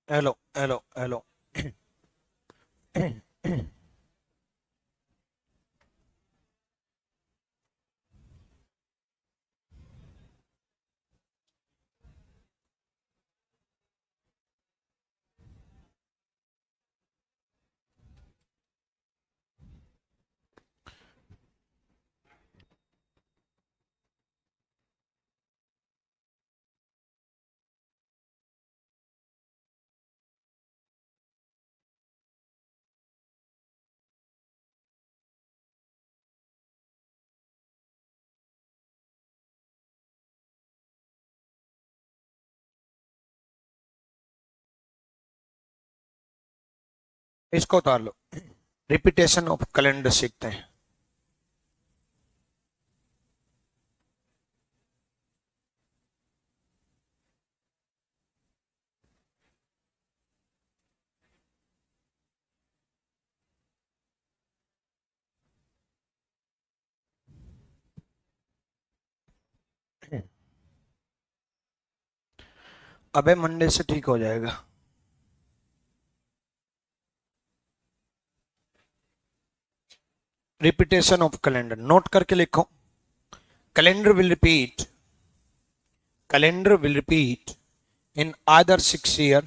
Hello hello hello. इसको उतार लो। Repetition of calendar सीखते हैं। अबे मंडे से ठीक हो जाएगा। रिपीटेशन ऑफ कैलेंडर नोट करके लिखो। Calendar will repeat, calendar will repeat in either 6 year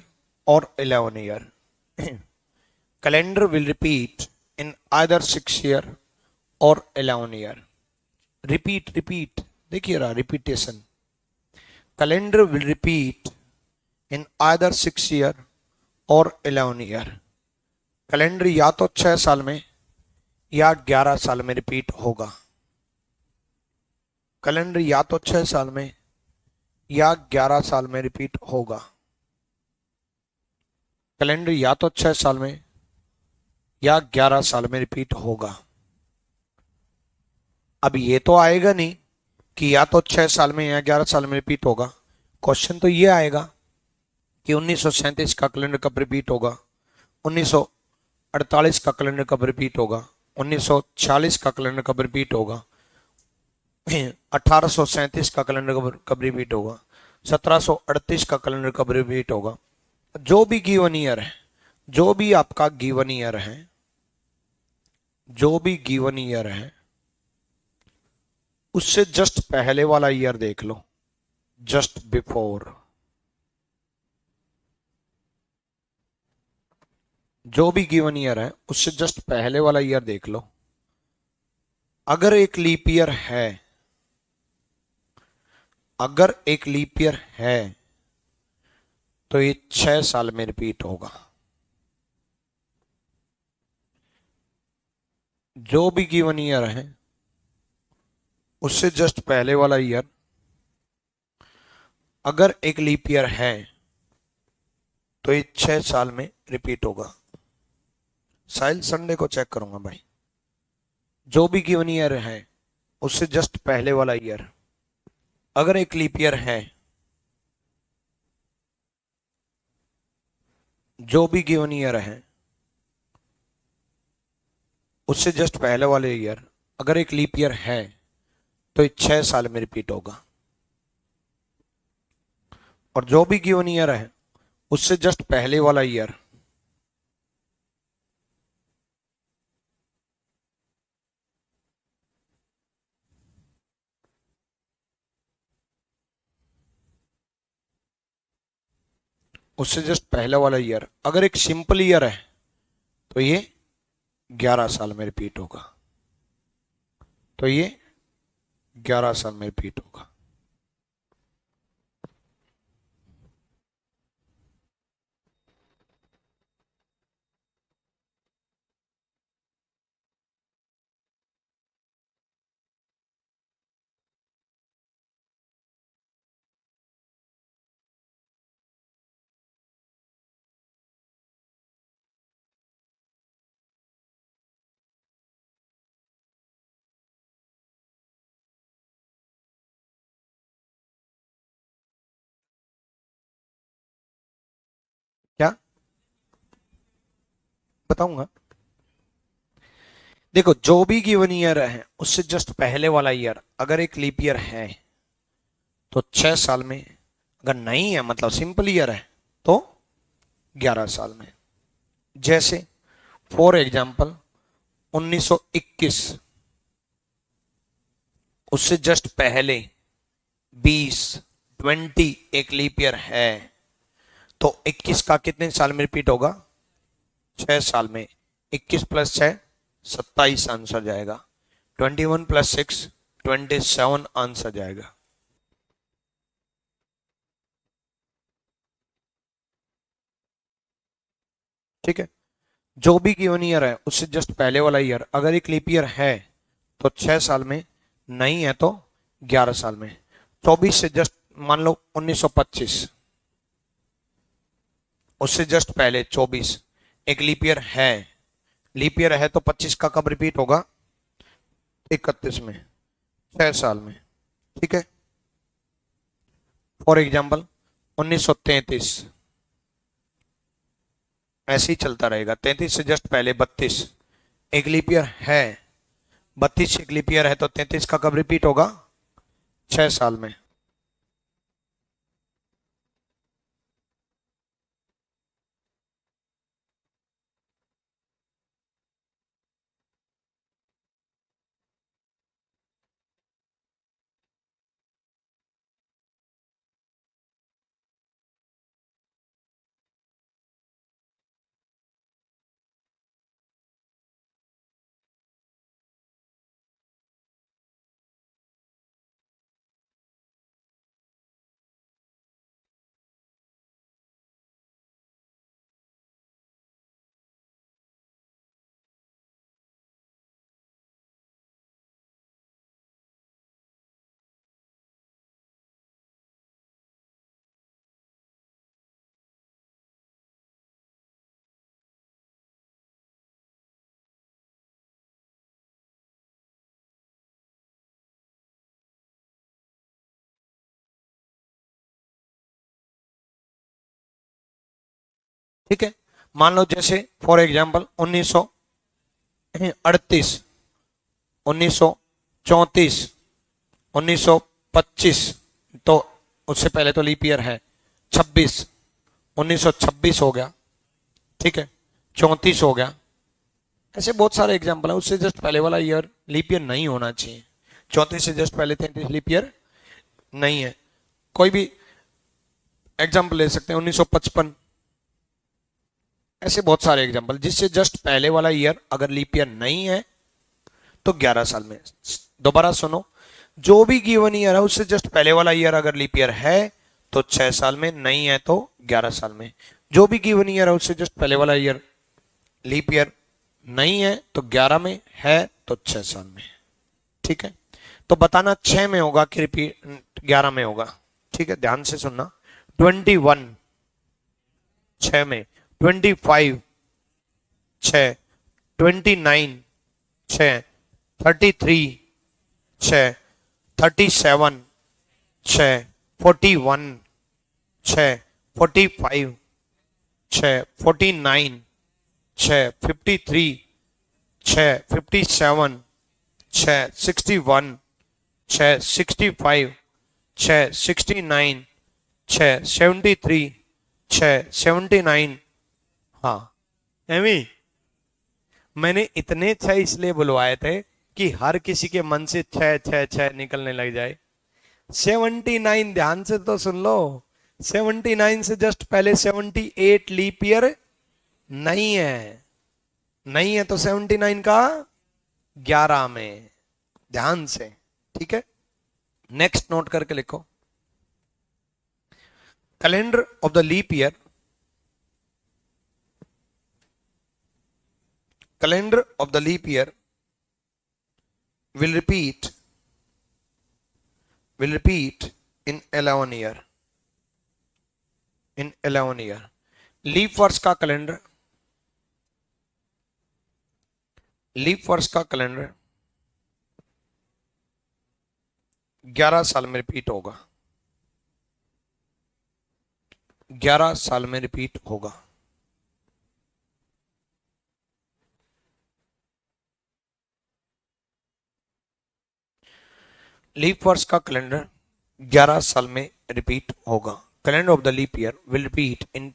or 11 year. Calendar will repeat in either 6 year or 11 year. Repeat, repeat. देखिए रहा repetition. Calendar will repeat in either 6 year और 11 year। Calendar या तो 6 साल में या 11 साल में रिपीट होगा। कैलेंडर या तो 6 साल में या 11 साल में रिपीट होगा। कैलेंडर या तो 6 साल में या 11 साल में रिपीट होगा। अब ये तो आएगा नहीं कि या तो 6 साल में या 11 साल में रिपीट होगा। क्वेश्चन तो ये आएगा कि 1937 का कैलेंडर कब रिपीट होगा, 1948 का कैलेंडर कब रिपीट होगा, 1946 का कैलेंडर कब रिपीट होगा, 1837 का कैलेंडर कब रिपीट होगा, 1738 का कैलेंडर कब रिपीट होगा। जो भी गिवन ईयर है, जो भी आपका गिवन ईयर है, जो भी गिवन ईयर है उससे जस्ट पहले वाला ईयर देख लो। जस्ट बिफोर, जो भी गिवन ईयर है उससे जस्ट पहले वाला ईयर देख लो। अगर एक लीप ईयर है, अगर एक लीप ईयर है तो ये 6 साल में रिपीट होगा। जो भी गिवन ईयर है उससे जस्ट पहले वाला ईयर अगर एक लीप ईयर है तो ये 6 साल में रिपीट होगा। साहिल संडे को चेक करूंगा भाई। जो भी गिवन ईयर है उससे जस्ट पहले वाला ईयर अगर एक लीप ईयर है, जो भी गिवन ईयर है उससे जस्ट पहले वाले ईयर अगर एक लीप ईयर है तो ये 6 साल में रिपीट होगा। और जो भी गिवन ईयर है उससे जस्ट पहले वाला ईयर उससे जस्ट पहले वाला ईयर अगर एक सिंपल ईयर है तो ये 11 साल में रिपीट होगा। तो ये 11 साल में रिपीट होगा। बताऊंगा। देखो जो भी गिवन ईयर है उससे जस्ट पहले वाला ईयर अगर एक लीप ईयर है तो 6 साल में, अगर नहीं है मतलब सिंपल ईयर है तो 11 साल में। जैसे फॉर एग्जाम्पल 1921, उससे जस्ट पहले 20, 20 एक लीप ईयर है तो 21 का कितने साल में रिपीट होगा? 6 साल में। 21 प्लस 6 27 आंसर जाएगा। 21 प्लस 6 27 आंसर जाएगा। ठीक है, जो भी गिवन ईयर है उससे जस्ट पहले वाला ईयर अगर एक लीप ईयर है तो 6 साल में, नहीं है तो 11 साल में। 24 से जस्ट मान लो 1925, उससे जस्ट पहले 24 एक लीप ईयर है। लीप ईयर है तो 25 का कब रिपीट होगा? 31 में, 6 साल में। ठीक है, फॉर एग्जाम्पल 1933, ऐसे ही चलता रहेगा। 33 से जस्ट पहले 32 एक लीप ईयर है। 32 एक लीप ईयर है तो 33 का कब रिपीट होगा? 6 साल में। ठीक है, मान लो जैसे फॉर एग्जाम्पल 1938, 1934, 1925, तो उससे पहले तो लीप ईयर है। 26, 1926 हो गया। ठीक है, 34 हो गया। ऐसे बहुत सारे एग्जाम्पल है। उससे जस्ट पहले वाला ईयर लीप ईयर नहीं होना चाहिए। 34 से जस्ट पहले 33 लीप ईयर नहीं है। कोई भी एग्जाम्पल ले सकते हैं, 1955। ऐसे बहुत सारे एग्जाम्पल जिससे जस्ट पहले वाला ईयर अगर लीप ईयर नहीं है तो 11 साल में। दोबारा सुनो, जो भी गिवन ईयर है उससे जस्ट पहले वाला ईयर अगर लीप ईयर है तो 6 साल में, नहीं है तो 11 साल में। जो भी गिवन ईयर है उससे जस्ट पहले वाला ईयर लीप ईयर नहीं है तो 11 में, है तो 6 साल में। ठीक है, तो बताना 6 में होगा कि रिपीट 11 में होगा। ठीक है, ध्यान से सुनना। 21 6 में, 25 6, 29 6, 33 6, 37 6, 41 6, 45 6, 49 6, 53 6, 57 6, 61 6, 65 6, 69 6, 73 6, 79। हाँ एमी, मैंने इतने 6 इसलिए बुलवाए थे कि हर किसी के मन से 6 6 6 निकलने लग जाए। 79, ध्यान से तो सुन लो। 79 से जस्ट पहले 78 लीप ईयर नहीं है। नहीं है तो 79 का 11 में। ध्यान से, ठीक है। नेक्स्ट नोट करके लिखो। Calendar of the leap year, calendar of the leap year will repeat in 11 year, in 11 year। Leap वर्ष का कैलेंडर, लीप वर्ष का कैलेंडर 11 साल में रिपीट होगा। 11 साल में रिपीट होगा। लीप वर्ष का कैलेंडर 11 साल में रिपीट होगा। Calendar of the leap year will repeat in,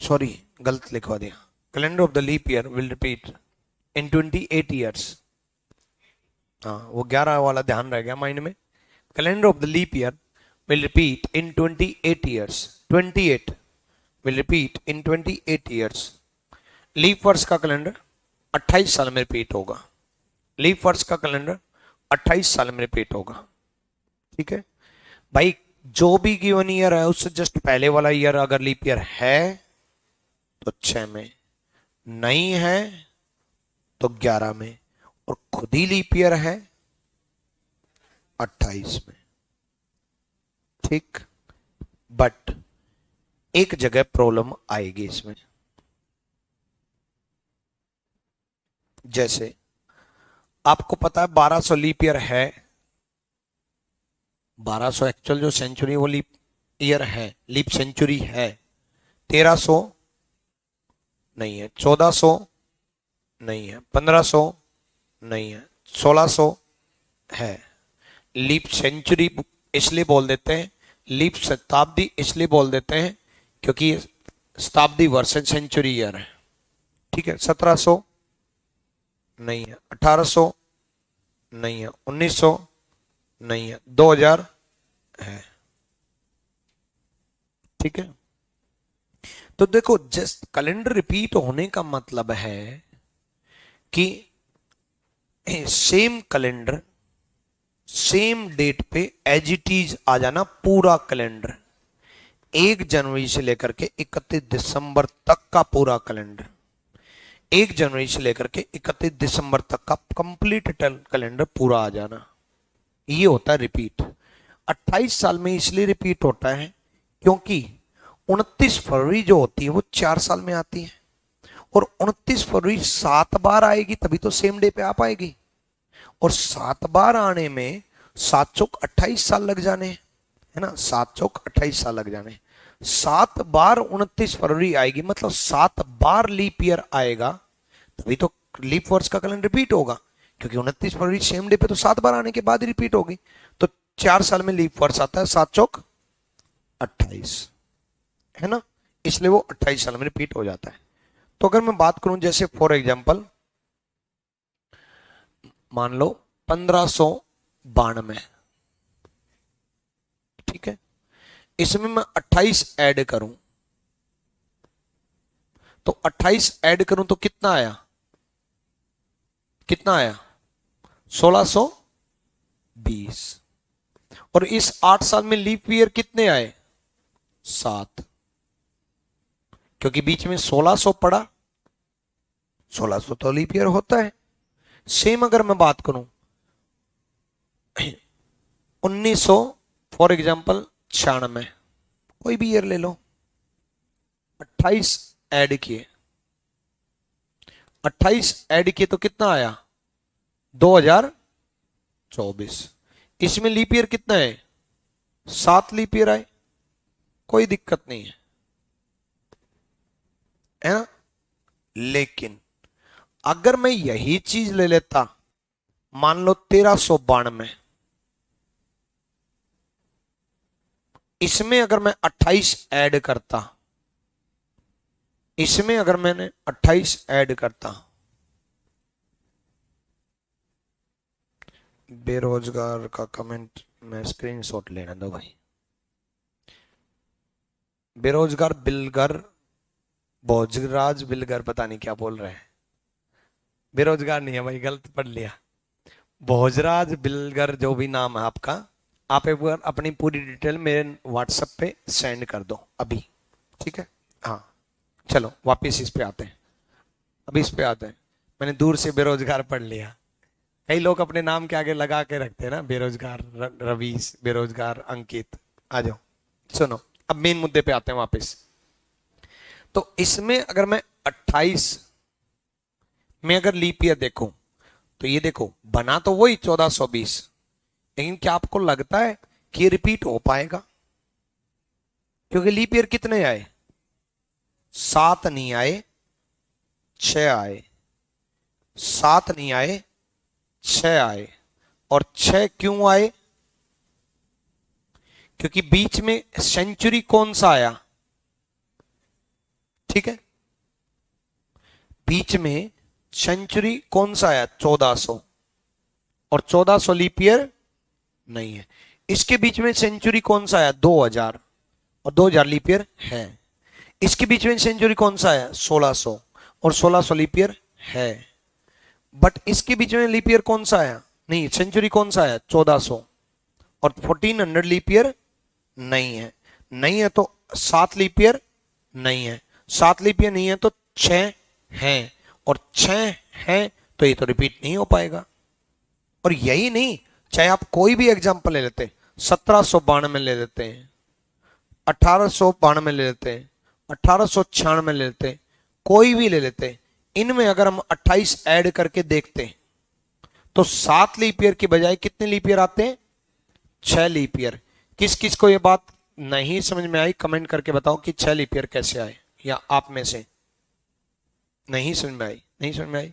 sorry गलत लिखवा दिया, calendar of the leap year will repeat in 28 years. हाँ वो 11 वाला ध्यान रह गया माइंड में। Calendar of the leap year will repeat in 28 years, 28 will repeat in 28 years. लीप वर्ष का कैलेंडर 28 साल में रिपीट होगा। लीप वर्ष का कैलेंडर 28 साल में रिपीट होगा। ठीक है भाई, जो भी गिवन ईयर है उससे जस्ट पहले वाला ईयर अगर लीप ईयर है तो 6 में, नहीं है तो 11 में, और खुद ही लीप ईयर है 28 में। ठीक, बट एक जगह प्रॉब्लम आएगी इसमें। जैसे आपको पता है 1200 लीप ईयर है, 1200 एक्चुअल जो सेंचुरी वो लीप ईयर है, लीप सेंचुरी है। 1300 नहीं है, 1400 नहीं है, 1500 नहीं है, 1600 है। लीप सेंचुरी इसलिए बोल देते हैं, लीप शताब्दी इसलिए बोल देते हैं क्योंकि शताब्दी वर्ष सेंचुरी ईयर है। ठीक है, 1700 नहीं है, 1800 नहीं है, 1900 नहीं है, 2000 है। ठीक है, तो देखो जस्ट कैलेंडर रिपीट होने का मतलब है कि सेम कैलेंडर सेम डेट पे एज इट इज आ जाना, पूरा कैलेंडर 1 जनवरी से लेकर के 31 दिसंबर तक का पूरा कैलेंडर, 1 जनवरी से लेकर के 31 दिसंबर तक का कंप्लीट कैलेंडर पूरा आ जाना, ये होता है रिपीट। 28 साल में इसलिए रिपीट होता है क्योंकि 29 फरवरी जो होती है वो 4 साल में आती है, और 29 फरवरी 7 बार आएगी तभी तो सेम डे पे आ पाएगी, और 7 बार आने में 7 चौक 28 साल लग जाने, है ना, 7 चौक 28 साल लग जाने। 7 बार 29 फरवरी आएगी मतलब 7 बार लीप ईयर आएगा तभी तो लीप वर्ष का कैलेंडर रिपीट होगा, क्योंकि 29 फरवरी सेम डे पे तो 7 बार आने के बाद रिपीट होगी। तो 4 साल में लीप वर्ष आता है, 7 चौक 28, है ना, इसलिए वो 28 साल में रिपीट हो जाता है। तो अगर मैं बात करूं जैसे फॉर एग्जांपल मान लो 1592, ठीक है, इसमें मैं 28 ऐड करूं तो 28 ऐड करूं तो कितना आया, कितना आया 1620, और इस 8 साल में लीप ईयर कितने आए 7, क्योंकि बीच में 1600 पड़ा, 1600 तो लीप ईयर होता है। सेम अगर मैं बात करूं 1900 फॉर एग्जांपल 96, कोई भी ईयर ले लो, 28 ऐड किए, 28 ऐड किए तो कितना आया 2024, इसमें लीप ईयर कितना है 7 लीप ईयर आए, कोई दिक्कत नहीं है ना। लेकिन अगर मैं यही चीज ले लेता मान लो 1392, इसमें अगर मैं 28 ऐड करता, इसमें अगर मैंने 28 ऐड करता, बेरोजगार का कमेंट में स्क्रीनशॉट लेना दो भाई, बेरोजगार बिलगर, भोजराज बिलगर, पता नहीं क्या बोल रहे हैं, बेरोजगार नहीं है भाई, गलत पढ़ लिया, भोजराज बिलगर जो भी नाम है आपका, आप एक बार अपनी पूरी डिटेल मेरे व्हाट्सएप पे सेंड कर दो अभी, ठीक है। हाँ चलो वापस इस पे आते हैं, अभी इस पे आते हैं। मैंने दूर से बेरोजगार पढ़ लिया, कई लोग अपने नाम के आगे लगा के रखते हैं ना, बेरोजगार रवीश, बेरोजगार अंकित। आ जाओ सुनो, अब मेन मुद्दे पे आते हैं वापस। तो इसमें अगर मैं 28 में अगर लीप ईयर देखूं तो ये देखो बना तो वही 1420, लेकिन क्या आपको लगता है कि ये रिपीट हो पाएगा, क्योंकि लीप ईयर कितने आए 7 नहीं आए 6 आए, 7 नहीं आए 6 आए, और 6 क्यों आए? क्योंकि बीच में सेंचुरी कौन सा आया? ठीक है, बीच में सेंचुरी कौन सा आया? 1400, और 1400 लीप ईयर नहीं है। इसके बीच में सेंचुरी कौन सा आया? 2000, और 2000 लीप ईयर है। इसके बीच में सेंचुरी कौन सा आया? 1600, और 1600 लीप ईयर है। बट इसके बीच में लीप ईयर कौन सा आया? नहीं, सेंचुरी कौन सा आया? 1400, और 1400 लीप ईयर नहीं है। नहीं है तो 7 लीप ईयर नहीं है। 7 लीप ईयर नहीं है तो 6 हैं, और 6 हैं तो ये तो रिपीट नहीं हो पाएगा। और यही नहीं, चाहे आप कोई भी एग्जांपल ले लेते, 1792 ले लेते हैं, 1892 ले लेते हैं, 1896 ले लेते हैं, कोई भी ले लेते हैं, इनमें अगर हम 28 ऐड करके देखते हैं तो 7 लीप ईयर की बजाय कितने लीप ईयर आते हैं? 6 लीप ईयर। किस किस को ये बात नहीं समझ में आई, कमेंट करके बताओ कि 6 लीप ईयर कैसे आए, या आप में से नहीं समझ में आई? नहीं समझ में आई?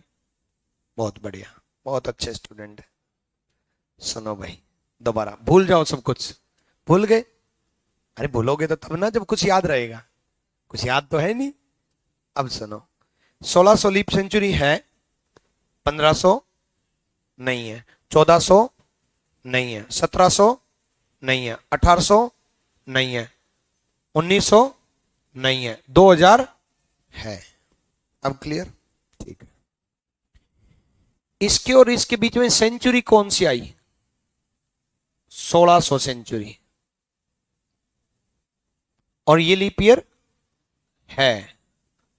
बहुत बढ़िया, बहुत अच्छे स्टूडेंट है। सुनो भाई, दोबारा भूल जाओ सब कुछ। भूल गए? अरे भूलोगे तो तब ना जब कुछ याद रहेगा, कुछ याद तो है नहीं। अब सुनो, 1600 लीप सेंचुरी है, 1500 नहीं है, 1400 नहीं है, 1700 नहीं है, 1800 नहीं है, 1900 नहीं है, 2000 है। अब क्लियर? ठीक है। इसके और इसके बीच में सेंचुरी कौन सी आई? 1600 सेंचुरी, और ये लीप ईयर है,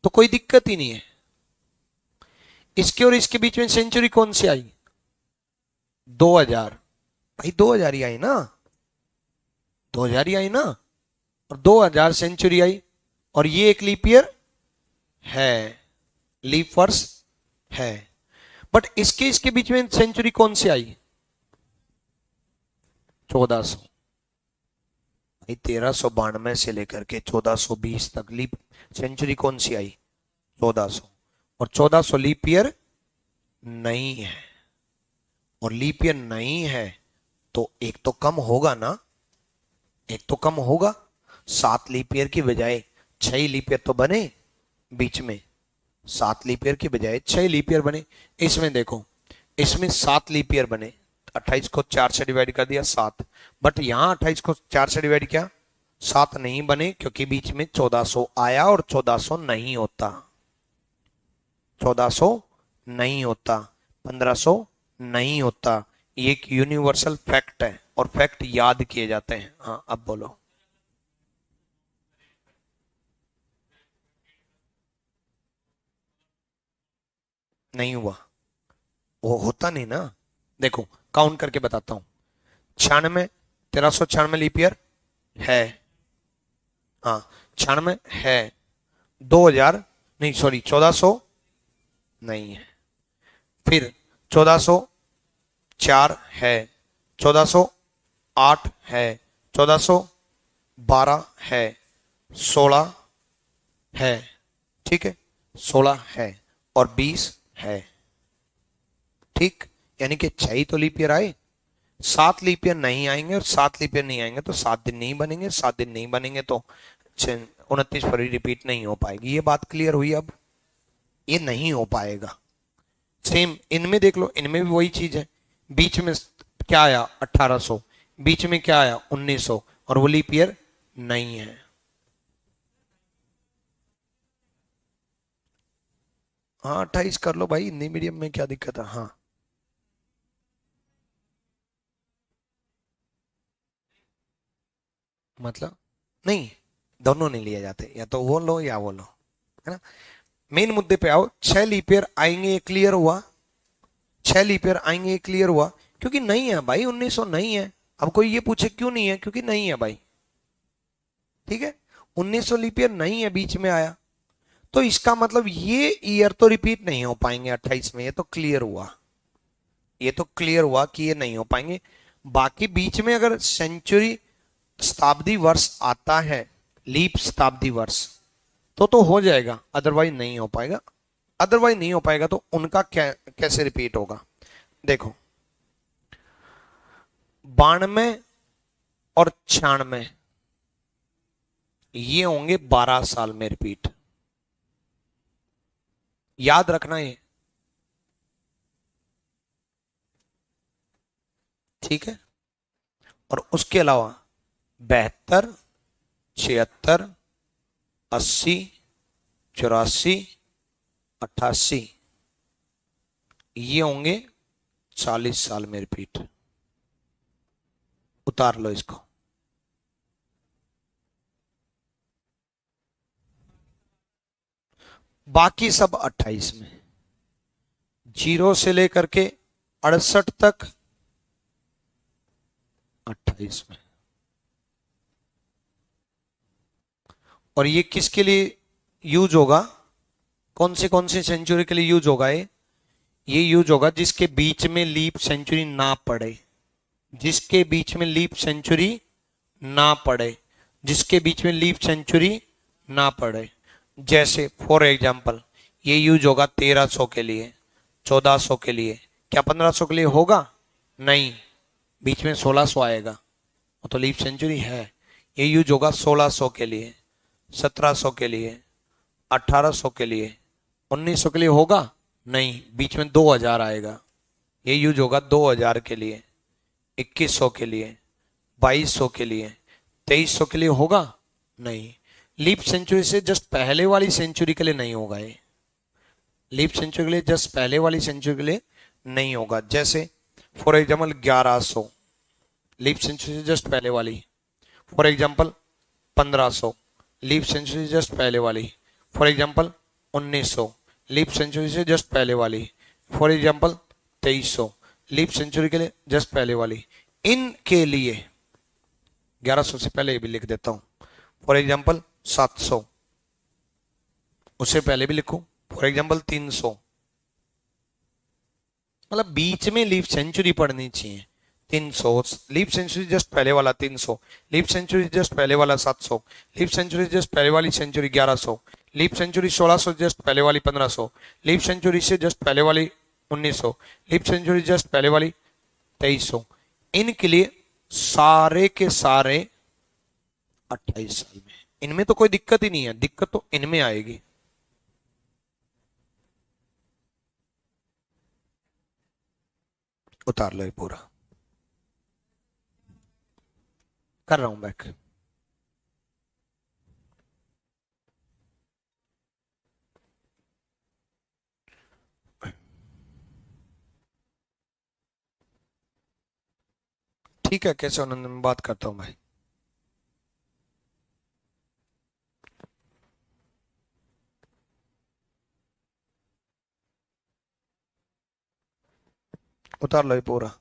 तो कोई दिक्कत ही नहीं है। इसके और इसके बीच में सेंचुरी कौन सी आई? 2000। भाई 2000 ही आई ना, 2000 ही आई ना, और 2000 सेंचुरी आई, और ये एक लीप ईयर है, लीप वर्ष है। बट इसके बीच में सेंचुरी कौन सी आई? 1400। भाई 1392 से लेकर के 1420 तक लीप सेंचुरी कौन सी आई? 1400, और 1400 लीप ईयर नहीं है, और लीप ईयर नहीं है तो एक तो कम होगा ना, एक तो कम होगा। 7 लीप ईयर की बजाय 6 लीप ईयर तो बने बीच में, 7 लीप ईयर की बजाय 6 लीप ईयर बने। इसमें देखो, इसमें 7 लीप ईयर बने, 28 को 4 से डिवाइड कर दिया 7, बट यहां 28 को 4 से डिवाइड किया 7 नहीं बने, क्योंकि बीच में 1400 आया और 1400 नहीं होता, 1400 नहीं होता, 1500 नहीं होता। ये एक यूनिवर्सल फैक्ट है, और फैक्ट याद किए जाते हैं। हाँ अब बोलो। नहीं हुआ, वो होता नहीं ना। देखो काउंट करके बताता हूं, 96, 1396 लीप ईयर है, हाँ 96 है, 2000 नहीं, सॉरी 1400 नहीं है, फिर 1404 है, 1408 है, 1412 है, 16 है, ठीक है, 16 है, और 20 है। ठीक, यानी कि 6 तो लीप ईयर आए, 7 लीप ईयर नहीं आएंगे, और 7 लीप ईयर नहीं आएंगे तो 7 दिन नहीं बनेंगे, 7 दिन नहीं बनेंगे तो 29 फरवरी रिपीट नहीं हो पाएगी। ये बात क्लियर हुई? अब ये नहीं हो पाएगा। सेम इनमें देख लो, इनमें भी वही चीज है। बीच में क्या आया? 1800, बीच में क्या आया? 1900, और वो लीप ईयर नहीं है। हाँ 28 कर लो भाई, हिंदी मीडियम में क्या दिक्कत है। हाँ मतलब नहीं, दोनों नहीं लिए जाते, या तो वो लो या वो लो, है ना। मेन मुद्दे पे आओ। 6 लीप ईयर आएंगे, ये क्लियर हुआ। 6 लीप ईयर आएंगे, ये क्लियर हुआ, क्योंकि नहीं है भाई, 1900 नहीं है। अब कोई ये पूछे क्यों नहीं है, क्योंकि नहीं है भाई, ठीक है। 1900 लीप ईयर नहीं है, बीच में आया, तो इसका मतलब ये ईयर तो रिपीट नहीं हो पाएंगे 28 में। ये तो क्लियर हुआ, ये तो क्लियर हुआ कि ये नहीं हो पाएंगे। बाकी बीच में अगर सेंचुरी शताब्दी वर्ष आता है, लीप शताब्दी वर्ष, तो हो जाएगा, अदरवाइज नहीं हो पाएगा। अदरवाइज नहीं हो पाएगा तो उनका क्या कैसे रिपीट होगा? देखो 92 और 96 ये होंगे 12 साल में रिपीट। याद रखना ये, ठीक है। और उसके अलावा 72, 76, 80, 84, 88 ये होंगे 40 साल में रिपीट। उतार लो इसको। बाकी सब 28 में, 0 से लेकर के 68 तक 28 में। और ये किसके लिए यूज होगा, कौन से सेंचुरी के लिए यूज होगा ये यूज होगा जिसके बीच में लीप सेंचुरी ना पड़े, जिसके बीच में लीप सेंचुरी ना पड़े, जिसके बीच में लीप सेंचुरी ना पड़े। जैसे फॉर एग्जांपल ये यूज होगा 1300 के लिए, 1400 के लिए। क्या 1500 के लिए होगा? नहीं, बीच में 1600 आएगा, वो तो लीप सेंचुरी है। ये यूज होगा 1600 के लिए, 1700 के लिए, 1800 के लिए। 1900 के लिए होगा? नहीं, बीच में 2000 आएगा। ये यूज होगा 2000 के लिए, 2100 के लिए, 2200 के लिए। 2300 के लिए होगा? नहीं, लीप सेंचुरी से जस्ट पहले वाली सेंचुरी के लिए नहीं होगा ये। लीप सेंचुरी के लिए जस्ट पहले वाली सेंचुरी के लिए नहीं होगा। जैसे फॉर एग्जाम्पल 1100 लीप सेंचुरी से जस्ट पहले वाली। फॉर एग्जाम्पल 1500 लीप सेंचुरी से जस्ट पहले वाली। फॉर एग्जाम्पल 1900 लीप सेंचुरी से जस्ट पहले वाली। फॉर एग्जाम्पल 2300 लीप सेंचुरी के लिए जस्ट पहले वाली। इनके लिए 1100 से पहले भी लिख देता हूं। फॉर एग्जाम्पल 700, उससे पहले भी लिखूं। फॉर एग्जाम्पल 300, मतलब बीच में लीप सेंचुरी पढ़नी चाहिए। 300 लीप सेंचुरी जस्ट पहले वाला, 300 लीप सेंचुरी जस्ट पहले वाला, 700 लीप सेंचुरी जस्ट पहले वाली सेंचुरी 1100 लीप सेंचुरी 1600 जस्ट पहले वाली 1500 लीप सेंचुरी से जस्ट पहले वाली 1900 लीप सेंचुरी जस्ट पहले वाली 2300। इनके लिए सारे के सारे 28 साल में। इनमें तो कोई दिक्कत ही नहीं है, दिक्कत तो इनमें आएगी। उतार लो ये पूरा, कर रहा हूं बैक। ठीक है, कैसे आनंद में बात करता हूं भाई। उतार लो ये पूरा।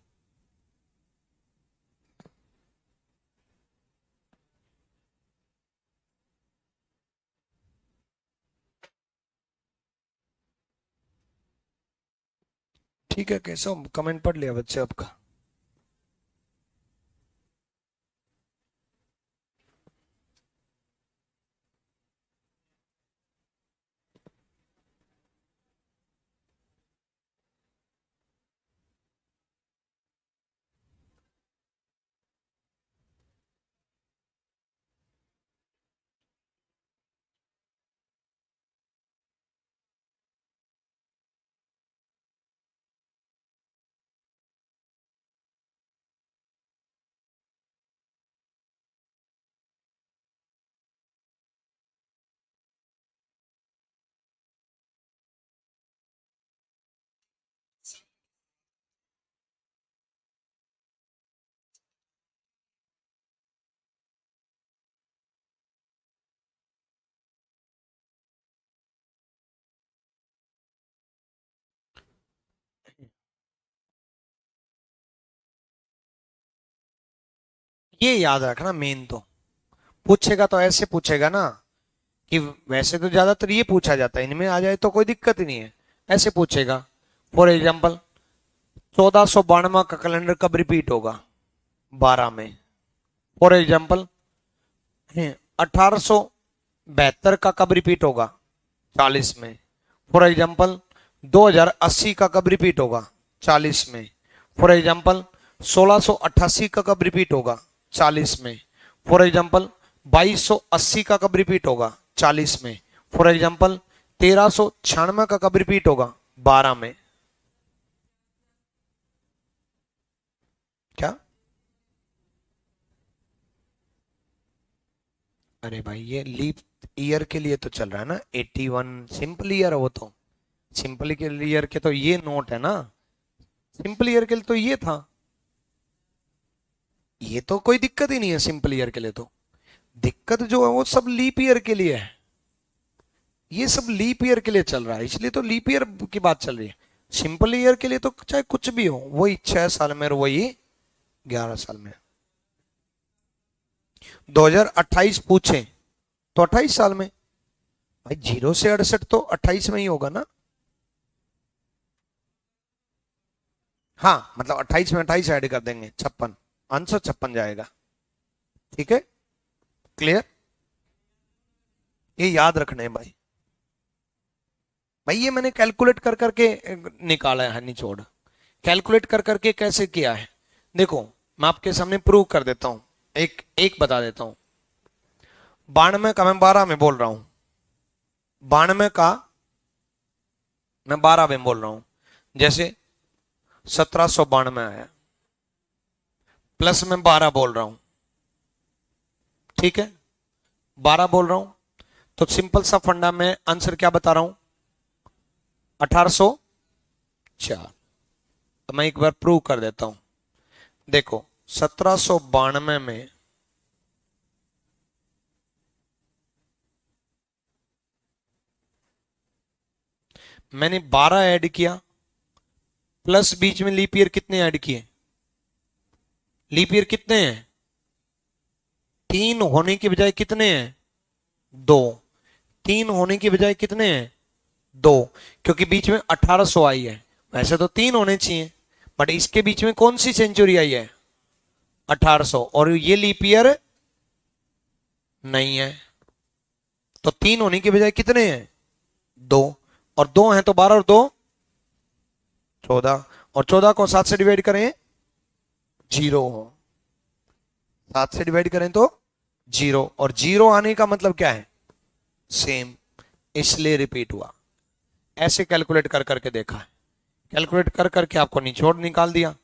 ठीक है, कैसा कमेंट पढ़ लिया बच्चे आपका। ये याद रखना, मेन तो पूछेगा तो ऐसे पूछेगा ना कि वैसे तो ज्यादातर ये पूछा जाता है, इनमें आ जाए तो कोई दिक्कत ही नहीं है। ऐसे पूछेगा फॉर एग्जाम्पल 1492 का कैलेंडर कब रिपीट होगा? 12 में। फॉर एग्जाम्पल 1872 का कब रिपीट होगा? 40 में। फॉर एग्जाम्पल 2080 का कब रिपीट होगा? 40 में। फॉर एग्जाम्पल 1688 का कब रिपीट होगा? 40 में। फॉर एग्जाम्पल 2280 का कब रिपीट होगा? 40 में। फॉर एग्जाम्पल 1396 का कब रिपीट होगा? 12 में। क्या? अरे भाई ये लीप ईयर के लिए तो चल रहा है ना, 81 सिंपल ईयर है वो तो। सिंपल के ईयर के तो ये नोट है ना, सिंपल ईयर के लिए तो ये था। ये तो कोई दिक्कत ही नहीं है सिंपल ईयर के लिए तो। दिक्कत जो है वो सब लीप ईयर के लिए है। ये सब लीप ईयर के लिए चल रहा है, इसलिए तो लीप ईयर की बात चल रही है। सिंपल ईयर के लिए तो चाहे कुछ भी हो, वही 6 साल में और वही 11 साल में। 2028 पूछे तो 28 साल में। भाई 0 से 68 तो 28 में ही होगा ना। हाँ मतलब 28 में 28 ऐड कर देंगे, 56, आंसर 56 जाएगा। ठीक है, क्लियर? ये याद रखना है भाई। भाई ये मैंने कैलकुलेट कर करके निकाला है निचोड़। कैलकुलेट कर करके कैसे किया है देखो, मैं आपके सामने प्रूव कर देता हूं। एक एक बता देता हूं। 92 का मैं 12 में बोल रहा हूं, 92 का मैं 12 में बोल रहा हूं। जैसे 1792 आया, प्लस में 12 बोल रहा हूं, ठीक है, 12 बोल रहा हूं। तो सिंपल सा फंडा में आंसर क्या बता रहा हूं? 1804। तो मैं एक बार प्रूव कर देता हूं। देखो 1792 में मैंने 12 ऐड किया, प्लस बीच में लीप ईयर कितने ऐड किए? लीप ईयर कितने हैं? 3 होने की बजाय कितने हैं? 2। 3 होने की बजाय कितने हैं? 2, क्योंकि बीच में 1800 आई है। वैसे तो 3 होने चाहिए, बट इसके बीच में कौन सी सेंचुरी आई है? 1800, और ये लीप ईयर नहीं है। तो 3 होने की बजाय कितने हैं? 2, और 2 हैं तो 12 और 2 14, और 14 को 7 से डिवाइड करें 0 हो, 7 से डिवाइड करें तो 0, और 0 आने का मतलब क्या है? सेम, इसलिए रिपीट हुआ। ऐसे कैलकुलेट कर करके देखा है, कैलकुलेट कर करके आपको निचोड़ निकाल दिया।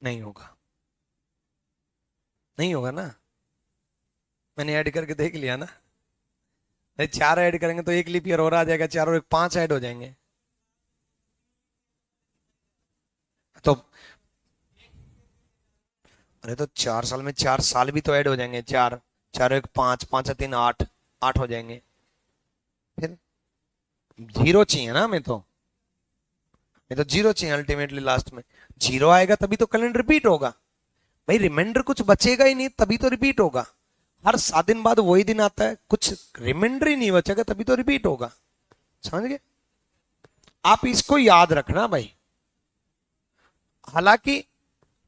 नहीं होगा, नहीं होगा ना, मैंने ऐड करके देख लिया ना। नहीं 4 ऐड करेंगे तो एक लीप ईयर और आ जाएगा, 4 और 1 5 ऐड हो जाएंगे। तो अरे तो 4 साल में 4 साल भी तो ऐड हो जाएंगे, 4 4 1 5 5 3 8 8 हो जाएंगे। फिर 0 चाहिए ना, मैं तो 0 चाहिए अल्टीमेटली, लास्ट में 0 आएगा तभी तो कैलेंडर रिपीट होगा। भाई रिमाइंडर कुछ बचेगा ही नहीं तभी तो रिपीट होगा। हर 7 दिन बाद वही दिन आता है, कुछ रिमाइंडर ही नहीं बचेगा तभी तो रिपीट होगा। समझ गए? आप इसको याद रखना भाई। हालांकि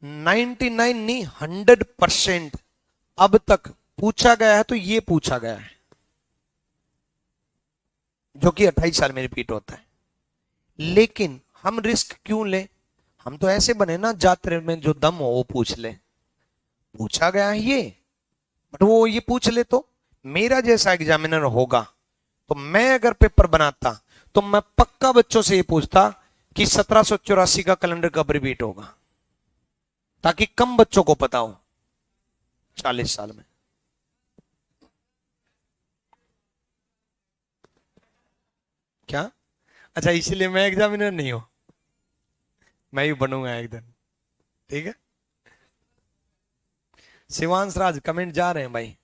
99 नहीं 100% अब तक पूछा गया है तो ये पूछा गया है, जो कि 28 साल में रिपीट होता है। लेकिन हम रिस्क क्यों ले? हम तो ऐसे बने ना, जात्रे में जो दम हो वो पूछ ले। पूछा गया है ये, बट वो ये पूछ ले तो मेरा जैसा एग्जामिनर होगा तो मैं अगर पेपर बनाता तो मैं पक्का बच्चों से ये पूछता कि 1784 का कैलेंडर कब रिपीट होगा, ताकि कम बच्चों को पता हो 40 साल में। क्या? अच्छा इसीलिए मैं एग्जामिनर नहीं हूं, मैं ही बनूंगा एक दिन। ठीक है, शिवांश राज कमेंट जा रहे हैं भाई।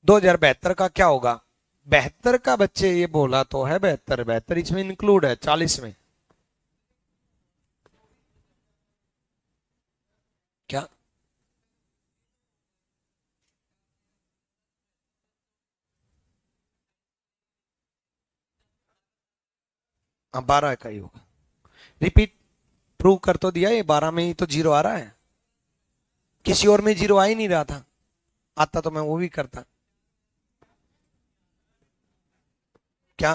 2072 का क्या होगा? 72 का बच्चे ये बोला तो है, 72 72 इसमें इंक्लूड है 40 में। क्या? 12 का ही होगा। रिपीट प्रूव कर तो दिया, ये 12 में ही तो 0 आ रहा है, किसी और में 0 आ ही नहीं रहा था। आता तो मैं वो भी करता। क्या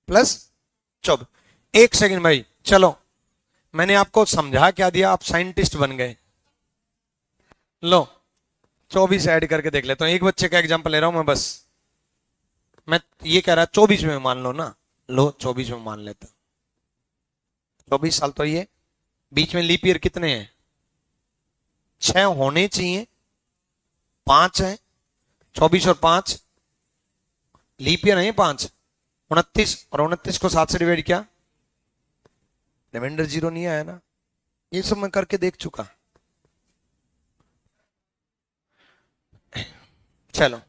प्लस 24? एक सेकंड भाई, चलो मैंने आपको समझा क्या दिया, आप साइंटिस्ट बन गए। लो 24 ऐड करके देख लेता हूँ, एक बच्चे का एग्जांपल ले रहा हूं मैं बस। मैं ये कह रहा 24 में मान लो ना, लो 24 में मान लेता। 24 साल तो ये, बीच में लीप ईयर कितने हैं? 6 होने चाहिए, 5 है। 24 और 5 लीप ईयर है, 5 29, और 29 को 7 से डिवाइड किया, रिमाइंडर 0 नहीं आया ना। ये सब मैं करके देख चुका। चलो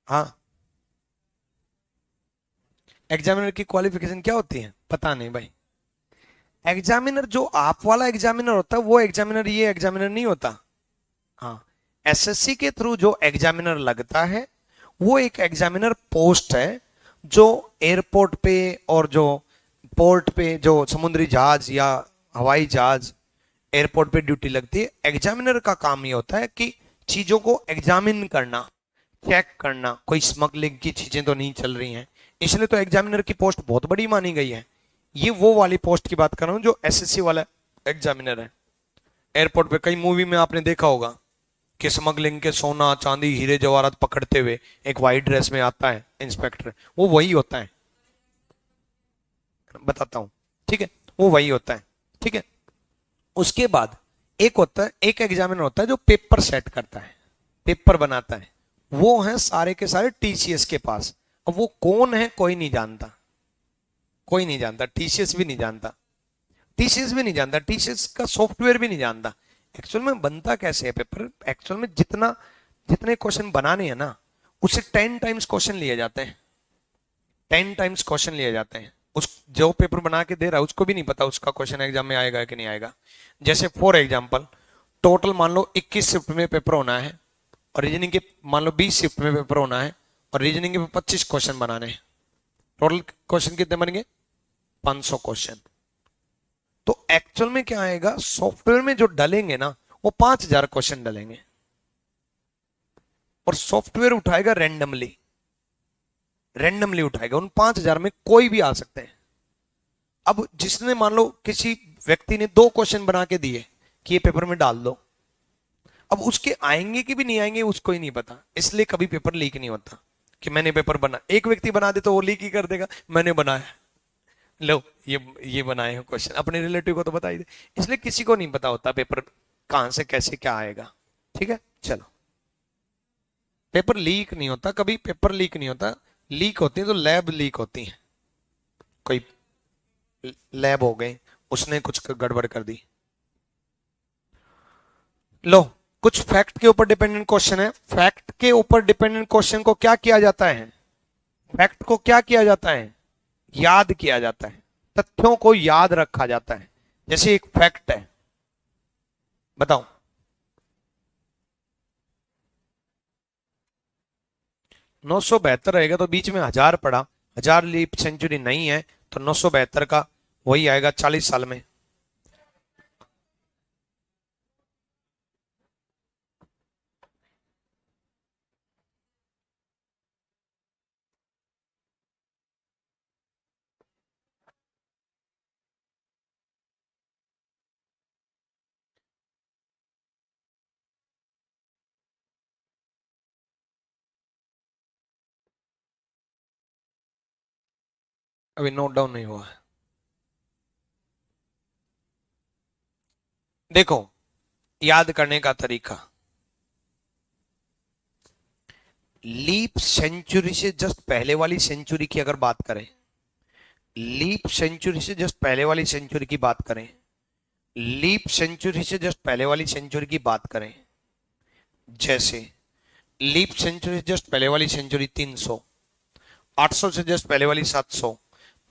हाँ, एग्जामिनर की क्वालिफिकेशन क्या होती है पता नहीं भाई। एग्जामिनर जो आप वाला एग्जामिनर होता है वो एग्जामिनर ये एग्जामिनर नहीं होता। हाँ, एसएससी के थ्रू जो एग्जामिनर लगता है वो एक एग्जामिनर पोस्ट है, जो एयरपोर्ट पे और जो पोर्ट पे जो समुद्री जहाज या हवाई जहाज एयरपोर्ट पे ड्यूटी लगती है। एग्जामिनर का काम ये होता है कि चीजों को एग्जामिन करना, चेक करना, कोई स्मगलिंग की चीजें तो नहीं चल रही हैं। इसलिए तो एग्जामिनर की पोस्ट बहुत बड़ी मानी गई है। ये वो वाली पोस्ट की बात कर रहा हूं जो एसएससी वाला एग्जामिनर है। एयरपोर्ट पे कई मूवी में आपने देखा होगा कि स्मगलिंग के सोना चांदी हीरे जवाहरात पकड़ते हुए एक वाइट ड्रेस में आता है इंस्पेक्टर, वो वही होता है। बताता हूं, ठीक है, वो वही होता है। ठीक है, उसके बाद एक होता है, एक एग्जामिनर होता है जो पेपर सेट करता है, पेपर बनाता है। वो है सारे के सारे टीसीएस के पास। अब वो कौन है कोई नहीं जानता, कोई नहीं जानता, टीसीएस भी नहीं जानता, टीसीएस भी नहीं जानता, टीसीएस का सॉफ्टवेयर भी नहीं जानता। एक्चुअल में बनता कैसे है पेपर, एक्चुअल में जितना जितने क्वेश्चन बनाने हैं ना, उससे 10 टाइम्स क्वेश्चन लिए जाते हैं, 10 टाइम्स क्वेश्चन लिए जाते हैं। उस जो पेपर बना के दे रहा है उसको भी नहीं पता उसका क्वेश्चन एग्जाम में आएगा कि नहीं आएगा। जैसे फॉर एग्जाम्पल, टोटल मान लो 21 शिफ्ट में पेपर होना है, और रीजनिंग के मान लो 20 शिफ्ट में पेपर होना है, और रीजनिंग के 25 क्वेश्चन बनाने हैं। टोटल क्वेश्चन कितने बन गए? 500 क्वेश्चन। तो एक्चुअल में क्या आएगा, सॉफ्टवेयर में जो डलेंगे ना वो 5000 क्वेश्चन डलेंगे, और सॉफ्टवेयर उठाएगा रैंडमली, रैंडमली उठाएगा। उन 5000 में कोई भी आ सकते हैं। अब जिसने मान लो किसी व्यक्ति ने 2 क्वेश्चन बना के दिए कि ये पेपर में डाल दो, अब उसके आएंगे कि भी नहीं आएंगे उसको ही नहीं पता। इसलिए कभी पेपर लीक नहीं होता कि मैंने पेपर बना, एक व्यक्ति बना दे तो वो लीक ही कर देगा, मैंने बनाया, लो ये बनाए हो क्वेश्चन, अपने रिलेटिव को तो बता ही दे। इसलिए किसी को नहीं पता होता पेपर कहां से कैसे क्या आएगा। ठीक है, चलो, पेपर लीक नहीं होता कभी, पेपर लीक नहीं होता। लीक होती है तो लैब लीक होती है, कोई लैब हो गई, उसने कुछ गड़बड़ कर दी। लो, कुछ फैक्ट के ऊपर डिपेंडेंट क्वेश्चन है। फैक्ट के ऊपर डिपेंडेंट क्वेश्चन को क्या किया जाता है, फैक्ट को क्या किया जाता है, याद किया जाता है, तथ्यों को याद रखा जाता है। जैसे एक फैक्ट है, बताओ 972 रहेगा तो बीच में 1000 पड़ा, 1000 लीप सेंचुरी नहीं है तो 972 का वही आएगा 40 साल में। अभी नोट डाउन नहीं हुआ है। देखो, याद करने का तरीका, लीप सेंचुरी से जस्ट पहले वाली सेंचुरी की अगर बात करें, लीप सेंचुरी से जस्ट पहले वाली सेंचुरी की बात करें, लीप सेंचुरी से जस्ट पहले वाली सेंचुरी की बात करें, जैसे लीप सेंचुरी से जस्ट पहले वाली सेंचुरी 300, 800 से जस्ट पहले वाली 700,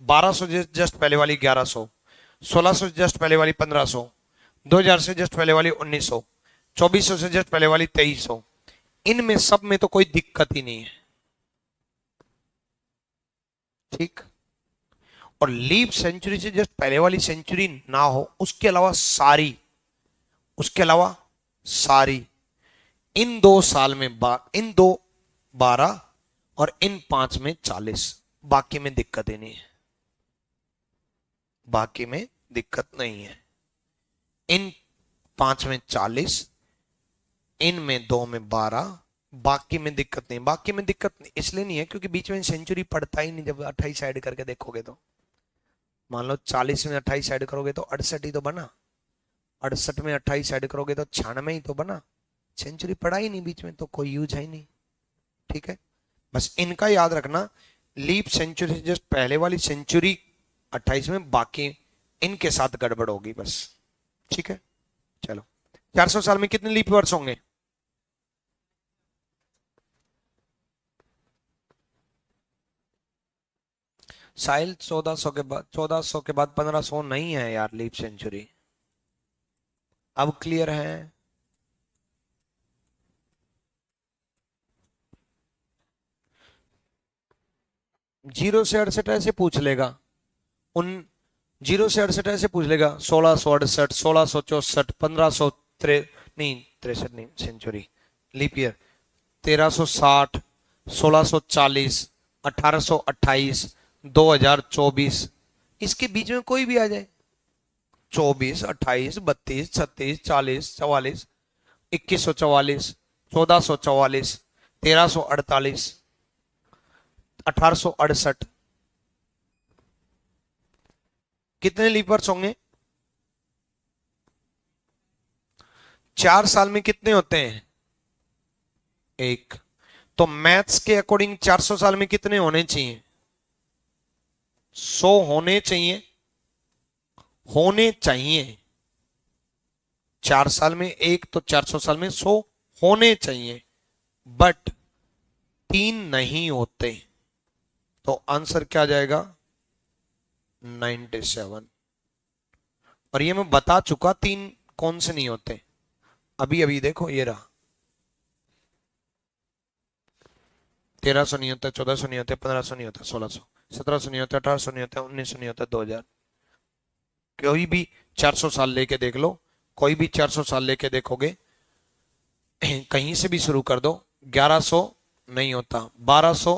1200 से जस्ट पहले वाली 1100, 1600 से जस्ट पहले वाली 1500, 2000 से जस्ट पहले वाली 1900, 2400 से जस्ट पहले वाली 2300। इनमें सब में तो कोई दिक्कत ही नहीं है, ठीक। और लीप सेंचुरी से जस्ट पहले वाली सेंचुरी ना हो, उसके अलावा सारी उसके अलावा सारी, इन 2 साल में इन 2 12 और इन 5 में 40, बाकी में दिक्कत ही नहीं है, बाकी में दिक्कत नहीं है। इन 5 में 40, इनमें 2 में 12, बाकी में दिक्कत नहीं। बाकी में दिक्कत नहीं इसलिए नहीं है क्योंकि बीच में सेंचुरी पड़ता ही नहीं। जब 28 ऐड करके देखोगे तो मान लो 40 में 28 ऐड करोगे तो 68 ही तो बना, 68 में 28 ऐड करोगे तो 96 ही तो बना। सेंचुरी पड़ा ही नहीं बीच में, तो कोई यूज है ही नहीं। ठीक है, बस इनका याद रखना, लीप सेंचुरी जस्ट पहले वाली सेंचुरी 28 में, बाकी इनके साथ गड़बड़ होगी बस। ठीक है, चलो 400 साल में कितने लीप वर्ष होंगे? साहिल 1400 के बाद 1500 नहीं है यार लीप सेंचुरी। अब क्लियर है? जीरो से 68 ऐसे पूछ लेगा, उन 0 से 68 ऐसे पूछ लेगा, 1668, 1664, 1500 नहीं 63 नहीं सेंचुरी, लीप ईयर 1360, 1640, 1828, 2024, इसके बीच में कोई भी आ जाए, 24, 28, 32, 36, 40, 44, 2144, 1444, 1348, 1868, कितने लीप वर्ष होंगे? 4 साल में कितने होते हैं? 1। तो मैथ्स के अकॉर्डिंग 400 साल में कितने होने चाहिए? 100 होने चाहिए, होने चाहिए। 4 साल में 1 तो 400 साल में 100 होने चाहिए, बट 3 नहीं होते। तो आंसर क्या जाएगा? 97। और ये मैं बता चुका 3 कौन से नहीं होते। अभी अभी देखो ये रहा, 1300 नहीं होता, 1400 नहीं होता, 1500 नहीं होता, 1600, 1700 नहीं होता, 1800 नहीं होता, 1900 नहीं होता, 2000। कोई भी 400 साल लेके देख लो, कोई भी 400 साल लेके देखोगे, कहीं से भी शुरू कर दो, 1100 नहीं होता, 1200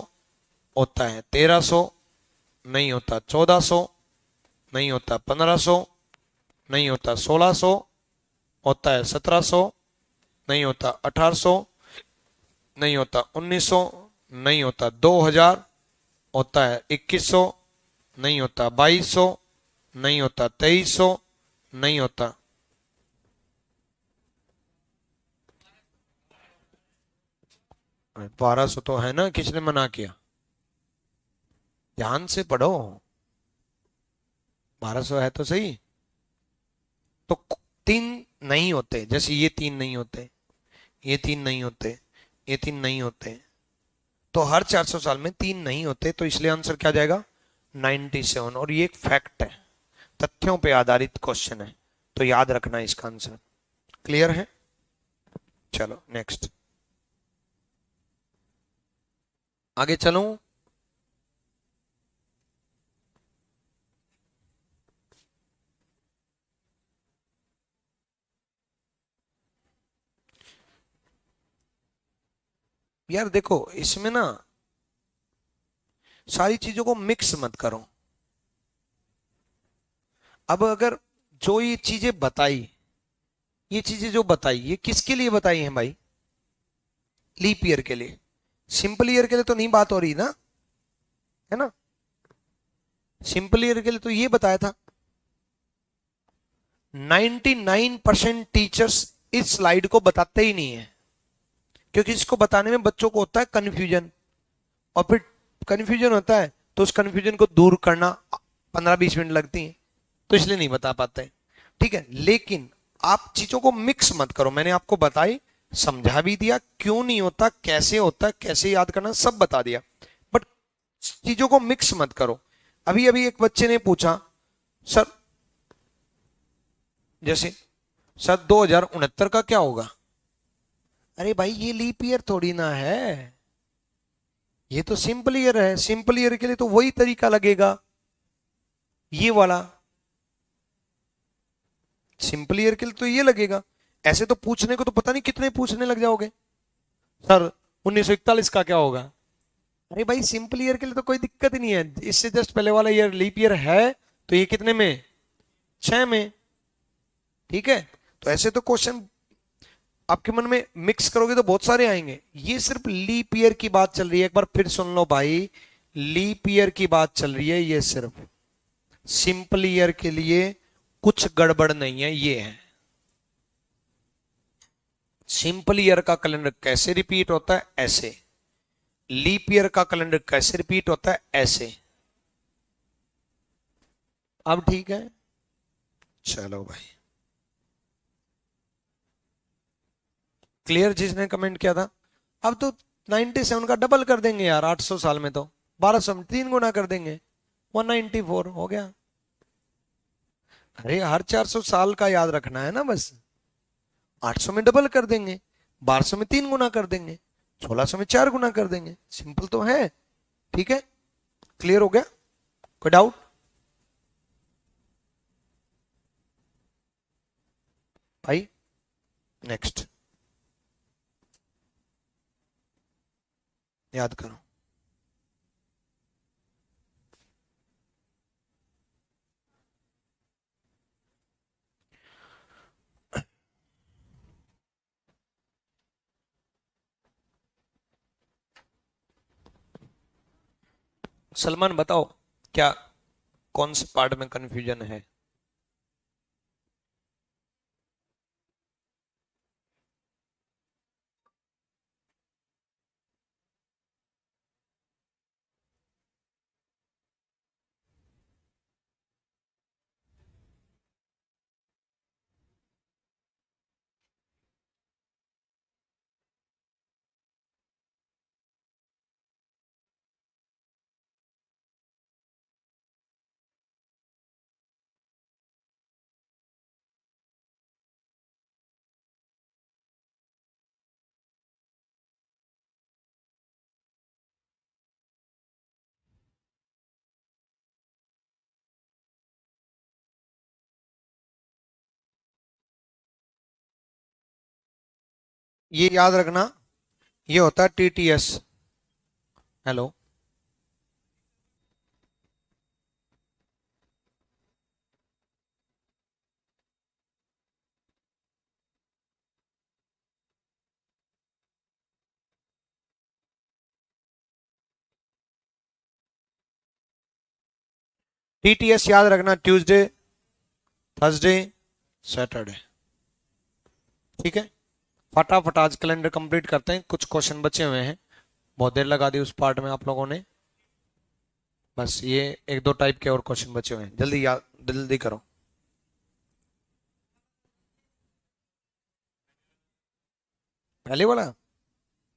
होता है, 1300 नहीं होता, 1400 नहीं होता, 1500 नहीं होता, 1600 होता है, 1700 नहीं होता, 1800 नहीं होता, 1900 नहीं होता, 2000 होता है, 2100 नहीं होता, 2200 नहीं होता, 2300 नहीं होता। । 1200 तो है ना, किसने मना किया? ध्यान से पढ़ो, 1200 है तो सही। तो 3 नहीं होते, जैसे ये 3 नहीं होते, ये 3 नहीं होते, ये 3 नहीं होते, तो हर 400 साल में 3 नहीं होते, तो इसलिए आंसर क्या जाएगा? 97। और ये एक फैक्ट है, तथ्यों पे आधारित क्वेश्चन है, तो याद रखना इसका आंसर। क्लियर है? चलो नेक्स्ट, आगे चलूं। यार देखो इसमें ना सारी चीजों को मिक्स मत करो। अब अगर जो ये चीजें बताई, ये चीजें जो बताई, ये किसके लिए बताई हैं भाई? लीप ईयर के लिए। सिंपल ईयर के लिए तो नहीं बात हो रही ना, है ना? सिंपल ईयर के लिए तो ये बताया था। 99% टीचर्स इस स्लाइड को बताते ही नहीं है, क्योंकि इसको बताने में बच्चों को होता है कंफ्यूजन, और फिर कंफ्यूजन होता है तो उस कंफ्यूजन को दूर करना 15-20 मिनट लगती है, तो इसलिए नहीं बता पाते। ठीक है, लेकिन आप चीजों को मिक्स मत करो। मैंने आपको बताई, समझा भी दिया क्यों नहीं होता, कैसे होता, कैसे याद करना, सब बता दिया, बट चीजों को मिक्स मत करो। अभी अभी एक बच्चे ने पूछा, सर जैसे सर 2069 का क्या होगा? अरे भाई ये लीप ईयर थोड़ी ना है, ये तो सिंपल ईयर है। सिंपल ईयर के लिए तो वही तरीका लगेगा, ये वाला। सिंपल ईयर के लिए तो ये लगेगा, ऐसे तो पूछने को तो पता नहीं कितने पूछने लग जाओगे। सर 1941 का क्या होगा? अरे भाई सिंपल ईयर के लिए तो कोई दिक्कत ही नहीं है, इससे जस्ट पहले वाला ईयर लीप ईयर है, तो ये कितने में, 6 में। ठीक है, तो ऐसे तो क्वेश्चन आपके मन में मिक्स करोगे तो बहुत सारे आएंगे। ये सिर्फ लीप ईयर की बात चल रही है, एक बार फिर सुन लो भाई, लीप ईयर की बात चल रही है, ये सिर्फ सिंपल ईयर के लिए कुछ गड़बड़ नहीं है। ये है सिंपल ईयर का कैलेंडर कैसे रिपीट होता है, ऐसे। लीप ईयर का कैलेंडर कैसे रिपीट होता है, ऐसे। अब ठीक है, चलो भाई। क्लियर जिसने कमेंट किया था। अब तो 97 का डबल कर देंगे यार, 800 साल में तो 1200 में 3 गुना कर देंगे, 194 हो गया। अरे हर 400 साल का याद रखना है ना बस। 800 में डबल कर देंगे, 1200 में 3 गुना कर देंगे, 1600 में 4 गुना कर देंगे, सिंपल तो है। ठीक है, क्लियर हो गया, कोई डाउट? भाई नेक्स्ट याद करो। सलमान बताओ, क्या कौन से पार्ट में कंफ्यूजन है? ये याद रखना, ये होता है टीटीएस। हेलो, टीटीएस याद रखना, ट्यूसडे, थर्सडे, सैटरडे। ठीक है, फटाफट आज कैलेंडर कंप्लीट करते हैं, कुछ क्वेश्चन बचे हुए हैं, बहुत देर लगा दी उस पार्ट में आप लोगों ने। बस ये एक दो टाइप के और क्वेश्चन बचे हुए हैं, जल्दी याद, जल्दी करो। पहले वाला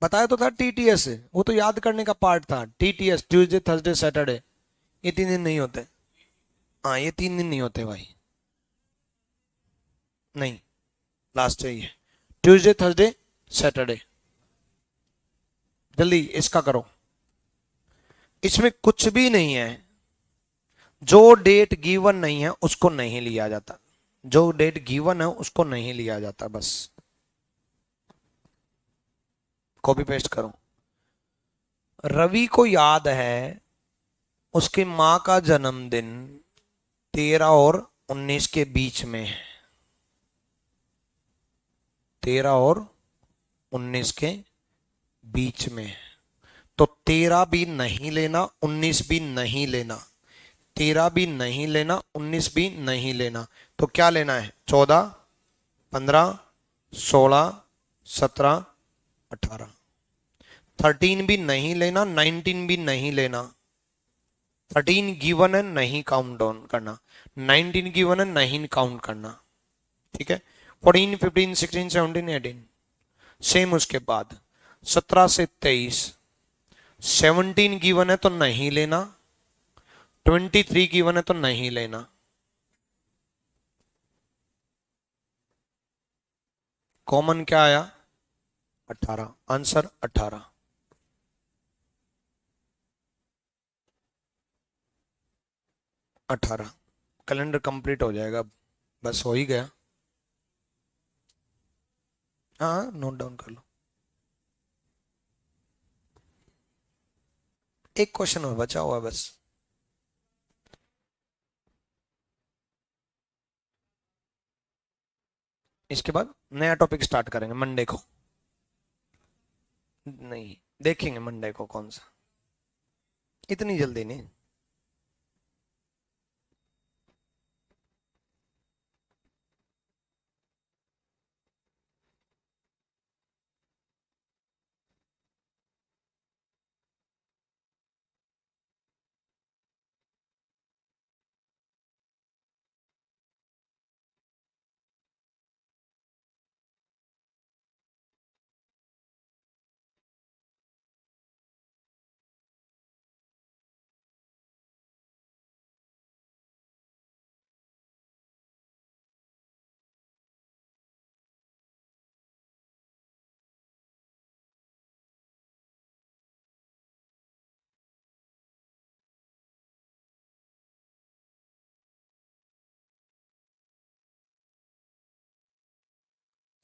बताया तो था, टीटीएस, वो तो याद करने का पार्ट था। टीटीएस ट्यूसडे थर्सडे सैटरडे, ये 3 दिन नहीं होते। हाँ, ये 3 दिन नहीं होते भाई, नहीं, लास्ट है ये, ट्यूसडे थर्सडे सैटरडे। जल्दी इसका करो, इसमें कुछ भी नहीं है, जो डेट गिवन नहीं है उसको नहीं लिया जाता, जो डेट गिवन है उसको नहीं लिया जाता, बस कॉपी पेस्ट करो। रवि को याद है उसकी मां का जन्मदिन 13 और 19 के बीच में है, 13 और 19 के बीच में है, तो 13 भी नहीं लेना, 19 भी नहीं लेना, 13 भी नहीं लेना, 19 भी नहीं लेना, तो क्या लेना है, 14, 15, 16, 17, 18। 13 भी नहीं लेना, 19 भी नहीं लेना, 13 गिवन है, नहीं काउंट डाउन करना, 19 गिवन है, नहीं काउंट करना। ठीक है, 14, 15, 16, 17, 18। सेम उसके बाद 17 से 23, 17 गिवन है तो नहीं लेना, 23 गिवन है तो नहीं लेना। कॉमन क्या आया, 18, आंसर 18। कैलेंडर कंप्लीट हो जाएगा, बस हो ही गया। हाँ नोट डाउन कर लो। एक क्वेश्चन और बचा हुआ है बस। इसके बाद नया टॉपिक स्टार्ट करेंगे मंडे को। नहीं, देखेंगे मंडे को कौन सा, इतनी जल्दी नहीं।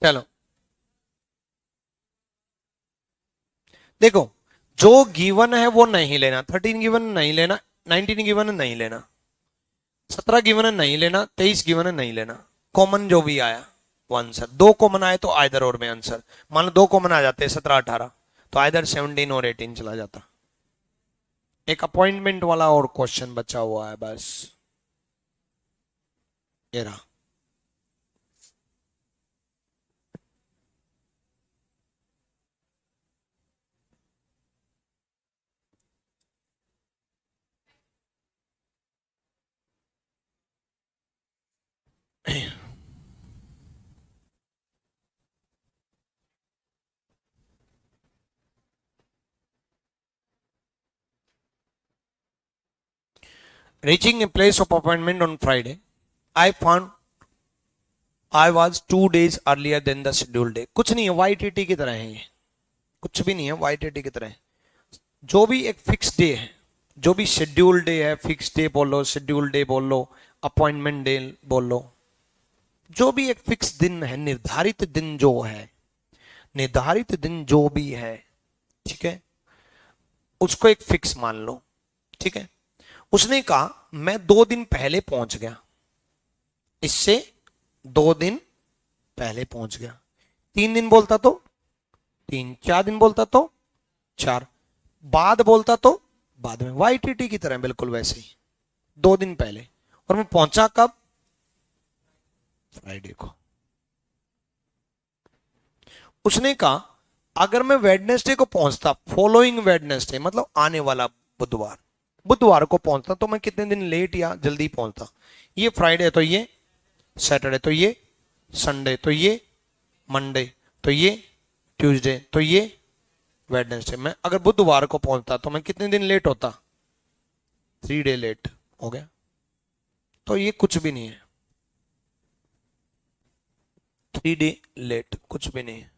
चलो देखो, जो गिवन है वो नहीं लेना, 13 गिवन नहीं लेना, 19 गिवन नहीं लेना, 17 गिवन नहीं लेना, 23 गिवन नहीं लेना। कॉमन जो भी आया वो आंसर। दो कॉमन आए तो आइदर और में आंसर। मान लो दो कॉमन आ जाते हैं 17 18, तो आइदर 17 और 18 चला जाता। एक अपॉइंटमेंट वाला और क्वेश्चन बचा हुआ है बस, ये रहा। Reaching a place of appointment on Friday, I found I was 2 days earlier than the scheduled day। कुछ नहीं है, YTT की तरह है ये, कुछ भी नहीं है, YTT की तरह है। जो भी एक फिक्स डे है, जो भी शेड्यूल डे है, फिक्स डे बोलो, शेड्यूल डे बोलो, अपॉइंटमेंट डे बोलो, जो भी एक फिक्स दिन है, निर्धारित दिन जो है, निर्धारित दिन जो भी है, ठीक है, उसको एक फिक्स मान लो। ठीक है, उसने कहा मैं 2 दिन पहले पहुंच गया, इससे 2 दिन पहले पहुंच गया। 3 दिन बोलता तो 3, 4 दिन बोलता तो 4, बाद बोलता तो बाद में, YTT की तरह बिल्कुल वैसे ही, 2 दिन पहले। और मैं पहुंचा कब? फ्राइडे को। उसने कहा अगर मैं वेडनेसडे को पहुंचता, फॉलोइंग वेडनेसडे मतलब आने वाला बुधवार, बुधवार को पहुंचता, तो मैं कितने दिन लेट या जल्दी पहुंचता। ये फ्राइडे तो ये, सैटरडे तो ये, संडे तो ये, मंडे तो ये, ट्यूसडे तो ये, वेडनेसडे। मैं अगर बुधवार को पहुंचता तो मैं कितने दिन लेट होता? 3 डे लेट हो गया। तो ये कुछ भी नहीं है, 3 डे लेट कुछ भी नहीं है।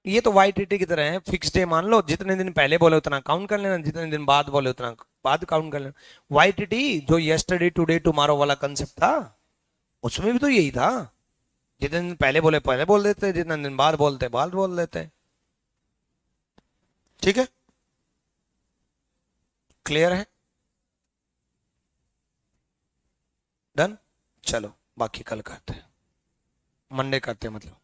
ये तो YTT की तरह है, फिक्स डे मान लो, जितने दिन पहले बोले उतना काउंट कर लेना, जितने दिन बाद बोले उतना बाद काउंट कर लेना। YTT जो यस्टरडे टुडे टुमारो वाला कंसेप्ट था, उसमें भी तो यही था, जितने दिन पहले बोले पहले बोल देते, जितने दिन बाद बोलते बाद बोल देते। ठीक है, क्लियर है, डन। चलो बाकी कल करते हैं, मंडे करते हैं मतलब।